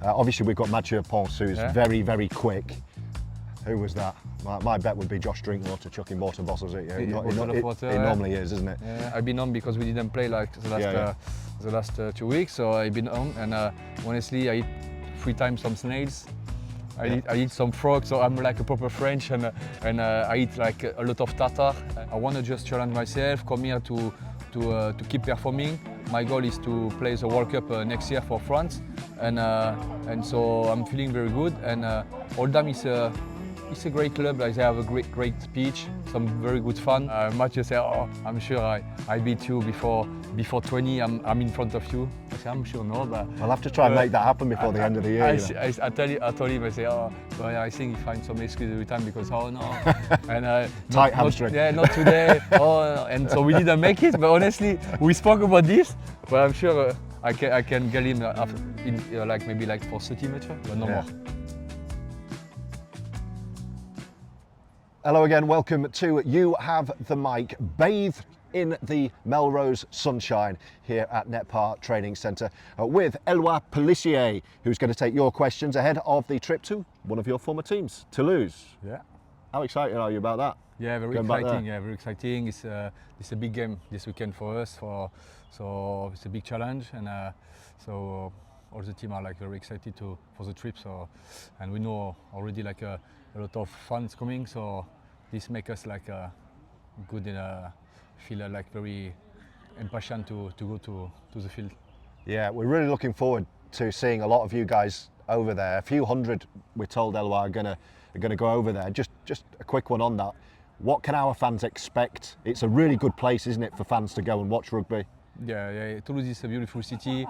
Obviously, we've got Mathieu Pons, who's very, very quick. Who was that? My bet would be Josh Drinkwater chucking water bottles at you. It normally is, isn't it? Yeah, I've been on because we didn't play like the last 2 weeks, so I've been on, and honestly, I eat 3 times some snails. I eat some frogs, so I'm like a proper French, and I eat like a lot of tartar. I want to just challenge myself, come here to keep performing. My goal is to play the World Cup next year for France, and so I'm feeling very good. And Oldham is a great club. Like, they have a great pitch, some very good fun. Mathieu said, "Oh, I'm sure I beat you before 20. I'm in front of you." I said, "I'm sure no, but I'll have to try and make that happen before the end of the year." I told him, I say, "Oh, but I think he finds some excuse every time because oh no," and tight hamstring. not today. Oh, and so we didn't make it. But honestly, we spoke about this. But I'm sure I can get him like maybe like for 30 matches, but no more. Hello again, welcome to You Have the Mic. Bathe in the Melrose sunshine here at Net Park Training Centre with Eloi Pelissier, who's going to take your questions ahead of the trip to one of your former teams, Toulouse. Yeah. How excited are you about that? Yeah, very exciting. Yeah, very exciting. It's a big game this weekend for us. So it's a big challenge, and so all the team are like very excited for the trip. So, and we know already like a lot of fans coming. So this makes us like good and feel like very impatient to go to the field. Yeah, we're really looking forward to seeing a lot of you guys over there. A few hundred, we're told, Eloi, are gonna go over there. Just a quick one on that. What can our fans expect? It's a really good place, isn't it, for fans to go and watch rugby? Yeah. Toulouse is a beautiful city.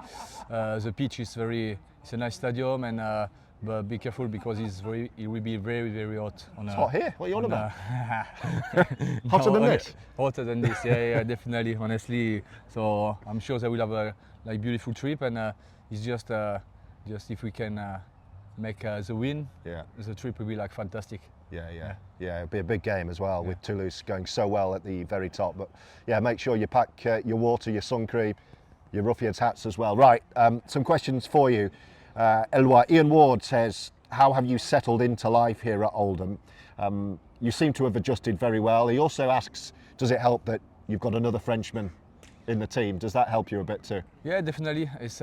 The pitch is it's a nice stadium, and but be careful because it will be very, very hot. It's hot here. What are you on about? Hotter than this? Hotter than this. Yeah, definitely. Honestly, so I'm sure they will have a beautiful trip, and it's just if we can make the win, the trip will be like fantastic. Yeah, it'll be a big game as well with Toulouse going so well at the very top. But yeah, make sure you pack your water, your sun cream, your Roughyeds hats as well. Right, some questions for you. Eloi, Ian Ward says, how have you settled into life here at Oldham? You seem to have adjusted very well. He also asks, does it help that you've got another Frenchman in the team? Does that help you a bit too? Yeah, definitely. It's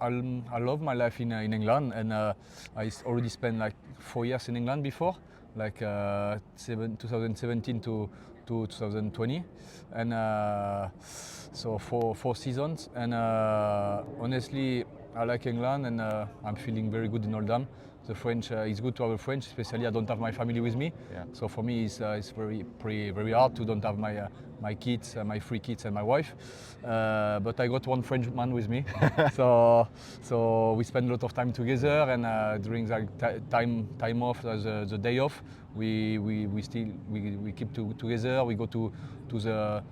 I love my life in England, and I already spent like 4 years in England before, like 2017 to 2020, and so four seasons. And honestly, I like England, and I'm feeling very good in Oldham. The French, it's good to have a French, especially I don't have my family with me. Yeah. So for me, it's very hard to don't have my kids, my 3 kids and my wife. But I got one French man with me. so we spend a lot of time together, and during the time off, the day off, we keep together. We go to the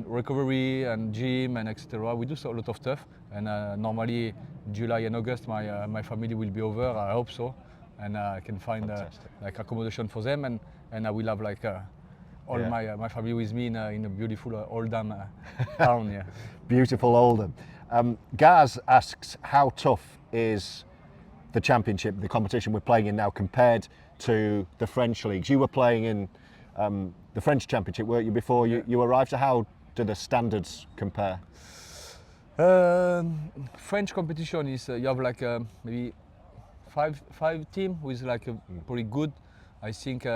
recovery and gym and etc. We do a lot of stuff, and normally July and August my family will be over. I hope so, and I can find like accommodation for them, and I will have like all my family with me in a beautiful Oldham town. Yeah. Beautiful Oldham. Gaz asks, how tough is the championship, the competition we're playing in now, compared to the French leagues? You were playing in the French Championship, weren't you, before you arrived? So how do the standards compare? French competition is you have like maybe five teams with like a pretty good. I think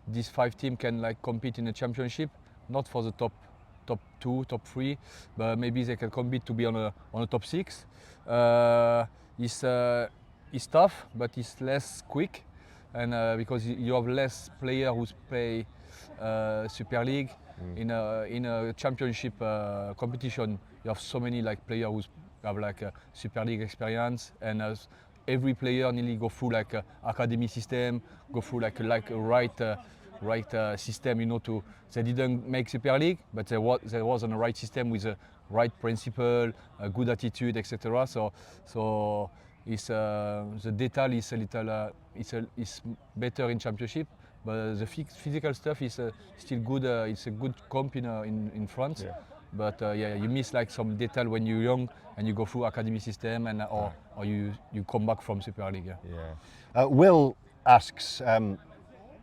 these 5 teams can like compete in a championship, not for the top 2, top 3, but maybe they can compete to be on a top 6. It's tough, but it's less quick, and because you have less players who play Super League. In a championship competition, you have so many like players who have like a Super League experience, and every player nearly go through like a academy system, go through like a right system. They didn't make Super League, but there was on the right system with a right principle, a good attitude, etc. So it's the detail is a little is better in championship. But the physical stuff is still good. It's a good comp in France, yeah, you miss like some detail when you're young and you go through academy system and or you come back from Super League. Yeah. Will asks,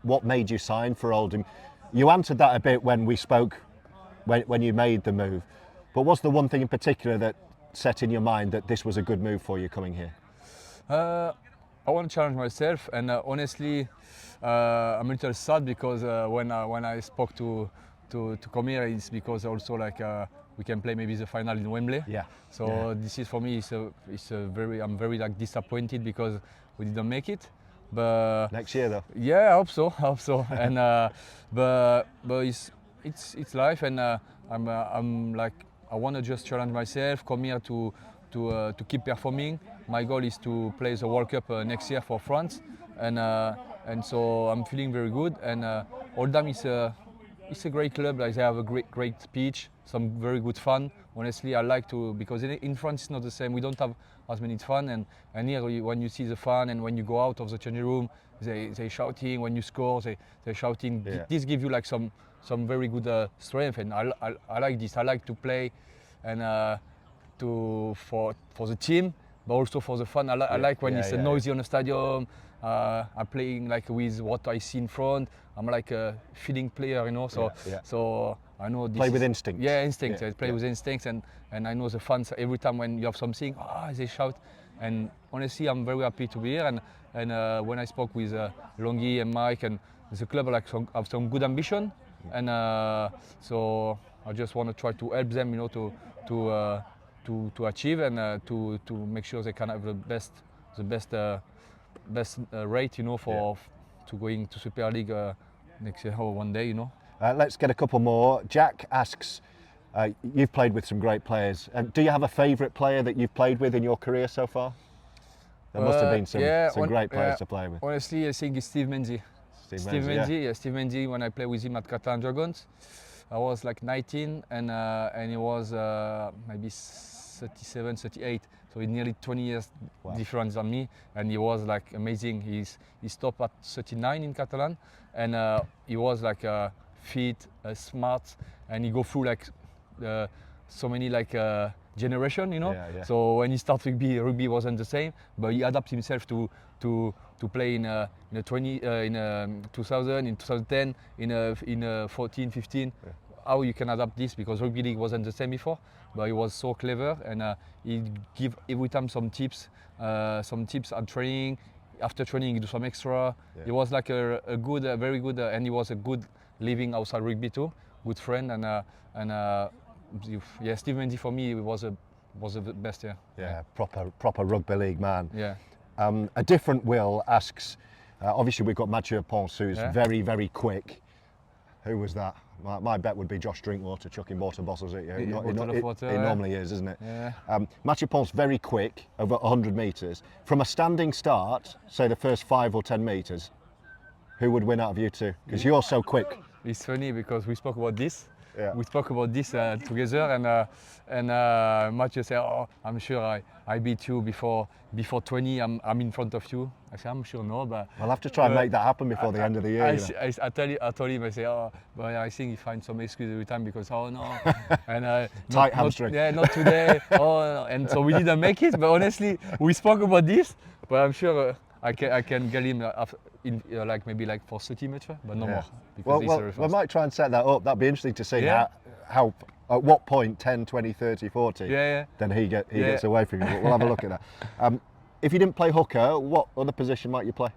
what made you sign for Oldham? You answered that a bit when we spoke, when you made the move. But what's the one thing in particular that set in your mind that this was a good move for you coming here? I want to challenge myself, and honestly, I'm a little sad because when I spoke to come here, it's because also like we can play maybe the final in Wembley. Yeah. So this is for me, I'm very like disappointed because we didn't make it. But Next year though. yeah, I hope so. And but it's life, and I'm like I want to just challenge myself, come here to keep performing. My goal is to play the World Cup next year for France, and so I'm feeling very good. And Oldham is a great club. Like they have a great pitch, some very good fun. Honestly, I like to, because in France it's not the same. We don't have as many fun, and here when you see the fun and when you go out of the changing room, they shouting when you score. They shouting. Yeah. This gives you like some very good strength, and I like this. I like to play, and for the team, but also for the fun. I like when it's noisy on the stadium. I'm playing like with what I see in front. I'm like a feeling player, you know. So I know this. Play with instinct. Yeah, instinct. I play with instincts, and I know the fans every time when you have something. They shout, and honestly, I'm very happy to be here. And when I spoke with Longy and Mike, and the club like have some good ambition, and so I just want to try to help them, you know, to achieve and to make sure they can have the best rate, you know, to going to Super League next year or one day, you know. Let's get a couple more. Jack asks, you've played with some great players. Do you have a favourite player that you've played with in your career so far? There must have been some great players to play with. Honestly, I think it's Steve Mendy. Steve Mendy, when I played with him at Catalan Dragons, I was like 19 and he was maybe 37, 38. So he's nearly 20 years difference than me, and he was like amazing. He stopped at 39 in Catalan, and he was like fit, smart, and he go through like so many like generation, you know. So when he started rugby wasn't the same, but he adapted himself to play in 2000, in 2010, in 14, 15. How you can adapt this, because rugby league wasn't the same before, but he was so clever, and he give every time some tips at training. After training, he do some extra. He was like a very good, and he was a good living outside rugby too. Good friend, and Steve Mendy for me was the best. Proper rugby league man. Yeah. A different Will asks, obviously we've got Mathieu Pons, who's very, very quick. Who was that? My bet would be Josh Drinkwater chucking water bottles at you. It normally is, isn't it? Yeah. Mathieu Pons very quick, over 100 metres. From a standing start, say the first 5 or 10 metres, who would win out of you two? Because you're so quick. It's funny because we spoke about this. Yeah. We spoke about this together, and Mathieu said, "Oh, I'm sure I beat you before 20. I'm in front of you." I said, "I'm sure no, but I'll have to try and make that happen before the end of the year." I told him, I say, "Oh, but I think he finds some excuse every time because no," and tight hamstring. Not today. No. And so we didn't make it. But honestly, we spoke about this. But I'm sure I can get him like maybe like for 30 meters, but no more. Well, we might try and set that up. That'd be interesting to see how at what point 10, 20, 30, 40 then he gets away from you. But we'll have a look at that. If you didn't play hooker, what other position might you play?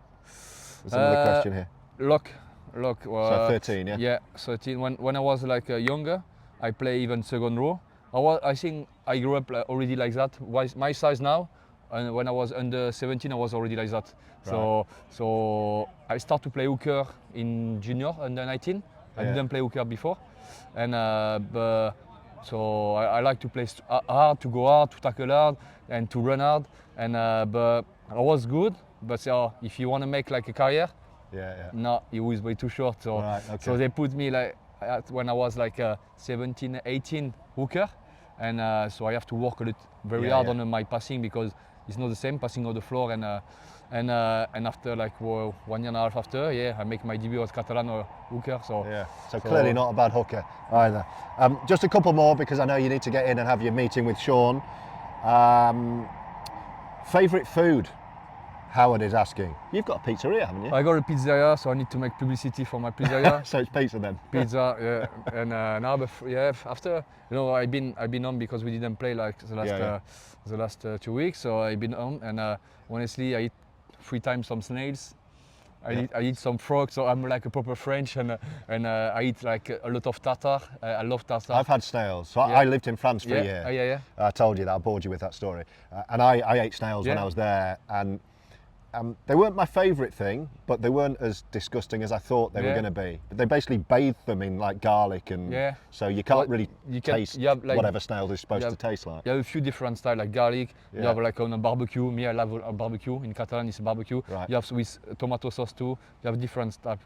There's another question here. Lock. So 13, yeah? Yeah, 13. When I was like younger, I play even second row. I think I grew up already like that. My size now, and when I was under 17, I was already like that. Right. So I start to play hooker in junior under 19. I didn't play hooker before, and so I like to play hard, to go hard, to tackle hard, and to run hard. And but I was good. But if you want to make like a career, no, it was way too short. So so they put me like when I was like 17, 18 hooker, and so I have to work very hard on my passing, because it's not the same passing on the floor and after like 1 year and a half after, yeah, I make my debut as Catalan or hooker. So clearly not a bad hooker either. Just a couple more because I know you need to get in and have your meeting with Sean. Favourite food? Howard is asking. You've got a pizzeria, haven't you? I got a pizzeria, so I need to make publicity for my pizzeria. So it's pizza then. Pizza, yeah. And now, after I've been home because we didn't play like the last 2 weeks. So I've been home, and honestly, I eat 3 times some snails. I eat some frogs, so I'm like a proper French, and I eat like a lot of tartar. I love tartar. I've had snails. So I lived in France for a year. Yeah. I told you that. I bored you with that story. And I ate snails when I was there, and they weren't my favourite thing, but they weren't as disgusting as I thought they were going to be. But they basically bathe them in like garlic, and so you can't really taste whatever snail is supposed to taste like. You have a few different styles, like garlic. You have like on a barbecue. Me, I love a barbecue. In Catalan, it's a barbecue. Right. You have with tomato sauce too. You have different stuff.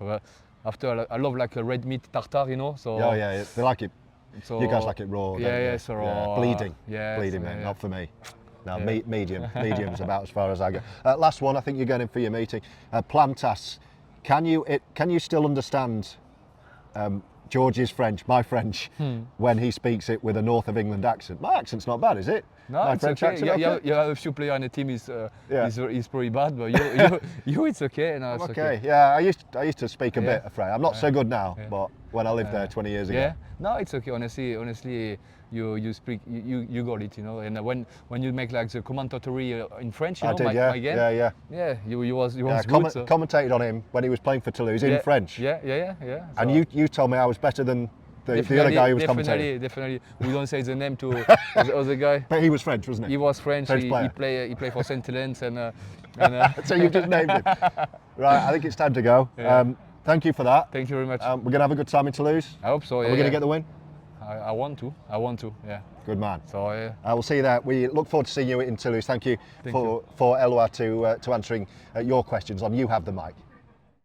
After, I love like a red meat tartar, So they like it. So you guys like it raw. So raw. Bleeding. Bleeding, mate. Not for me. No, medium's about as far as I go. Last one, I think you're going in for your meeting. Plantas, can you still understand George's French, my French, when he speaks it with a North of England accent? My accent's not bad, is it? No, my it's French okay. accent, You have a few players on the team is pretty bad, but you it's okay. No, it's okay. Yeah, I used to speak a bit of French. I'm not so good now, but when I lived there 20 years ago. Yeah, no, it's okay. Honestly, you speak, you got it, And when you make like the commentary in French, I did, my game. Yeah, you was good. Commentated on him when he was playing for Toulouse in French. Yeah. And you told me I was better than the other guy who was commentating. Definitely. We don't say the name to the other guy. But he was French, wasn't he? He was French. He played for Saint Helens and so you just named him. Right, I think it's time to go. Yeah. Thank you for that. Thank you very much. We're going to have a good time in Toulouse. I hope so. Are we going to get the win? I want to. Yeah. Good man. So I will see you there. We look forward to seeing you in Toulouse. Thank you for Eloi to answering your questions on You Have the Mic.